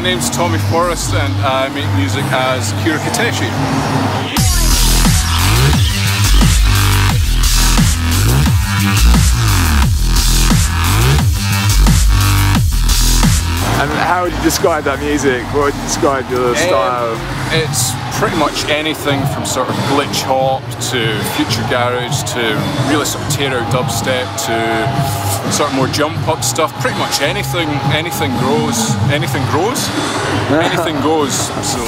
name's Tommy Forrest and I make music as Akira Kiteshi. And how would you describe that music? What would you describe your style? It's pretty much anything from sort of glitch hop to future garage to really sort of tear out dubstep to sort of more jump up stuff. Pretty much anything grows. Anything grows? Anything goes. So.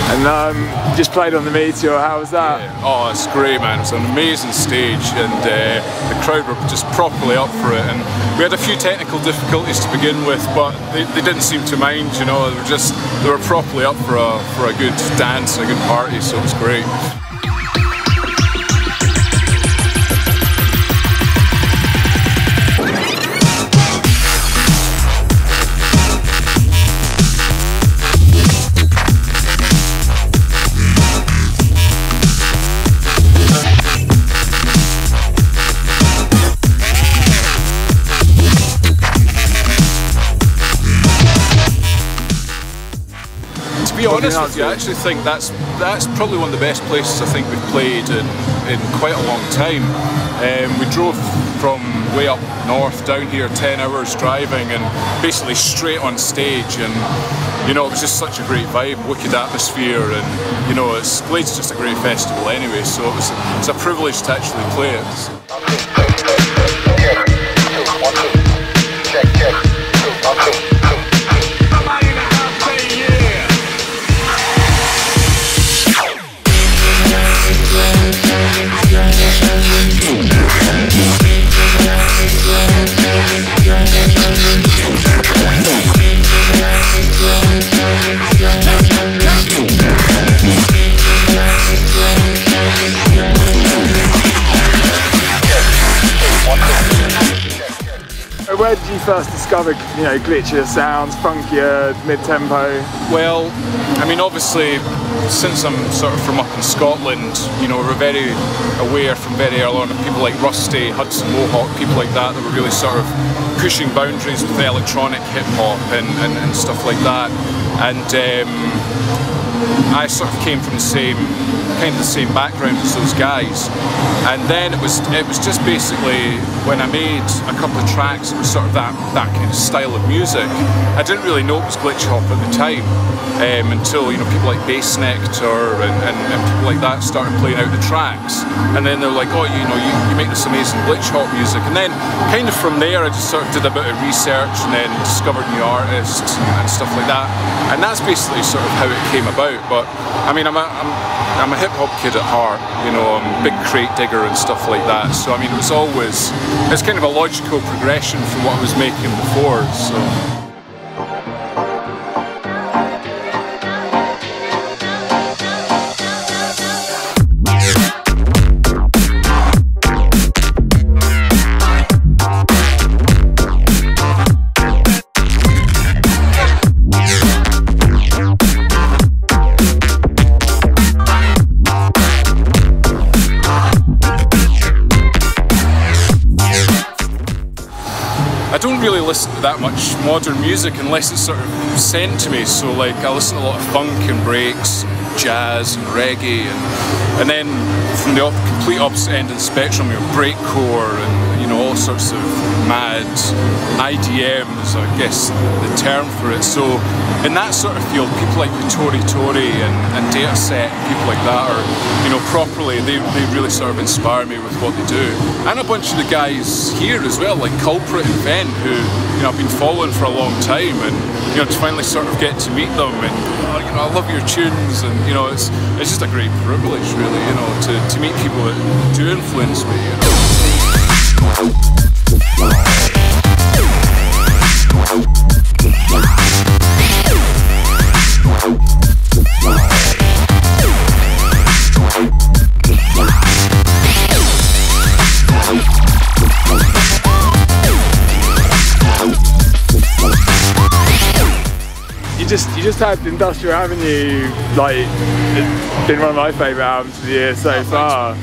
And just played on the Meteor, how was that? Yeah. Oh, it's great, man. It's an amazing stage and the crowd were just properly up for it, and we had a few technical difficulties to begin with, but they didn't seem to mind, you know. They were properly up for a good dance, a good party, so it was great. To be honest with you, I actually think that's probably one of the best places I think we've played in quite a long time. We drove from way up north down here, 10 hours driving, and basically straight on stage, and you know, it was just such a great vibe, wicked atmosphere, and you know, Glade's just a great festival anyway, so it's a privilege to actually play it. Where did you first discover, you know, glitchier sounds, funkier, mid-tempo? Well, I mean, obviously, since I'm sort of from up in Scotland, you know, we're very aware from very early on of people like Rusty, Hudson Mohawk, people like that were really sort of pushing boundaries with electronic hip-hop and stuff like that. And I sort of came from kind of the same background as those guys, and then it was just basically when I made a couple of tracks that were sort of that kind of style of music. I didn't really know it was glitch hop at the time until, you know, people like Bass Nectar and people like that started playing out the tracks, and then they were like, oh, you know, you make this amazing glitch hop music, and then kind of from there I just sort of did a bit of research and then discovered new artists and stuff like that, and that's basically sort of how it came about. But I mean, I'm a hip-hop kid at heart, you know, I'm a big crate digger and stuff like that, so I mean, it's kind of a logical progression from what I was making before, so. I don't really listen to that much modern music unless it's sort of sent to me, so like I listen to a lot of funk and breaks, jazz and reggae, and then from the complete opposite end of the spectrum, you know, breakcore and, you know, all sorts of mad IDM is, I guess, the term for it. So in that sort of field, people like Meteor and Dataset, people like that are, you know, properly, they really sort of inspire me with what they do. And a bunch of the guys here as well, like Culprit and Vent, who, you know, I've been following for a long time, and, you know, to finally sort of get to meet them, and, you know, I love your tunes, and, you know, it's just a great privilege, really, you know, to meet people that do influence me, you know. you just had Industrial Avenue, like, it's been one of my favourite albums of the year so far.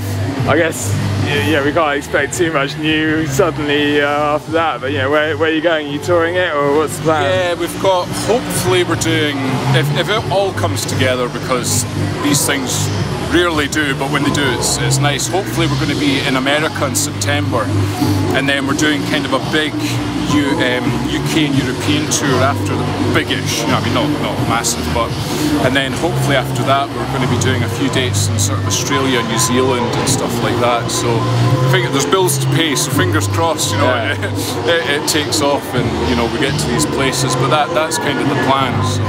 I guess, yeah, we can't expect too much new suddenly after that, but where are you going? Are you touring it, or what's the plan? Yeah, we've got, hopefully we're doing, if it all comes together, because these things rarely do, but when they do, it's nice. Hopefully we're going to be in America in September, and then we're doing kind of a big UK and European tour after the big-ish, I mean not massive, but, and then hopefully after that we're going to be doing a few dates in sort of Australia, New Zealand and stuff like that. So I think there's bills to pay, so fingers crossed, it takes off and we get to these places, but that's kind of the plan. So.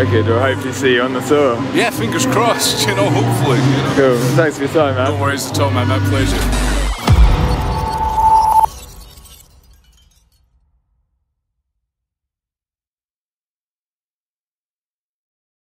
Okay, we'll hopefully see you on the tour. Yeah, fingers crossed, hopefully. Cool, thanks for your time, man. No worries at all, man, my pleasure.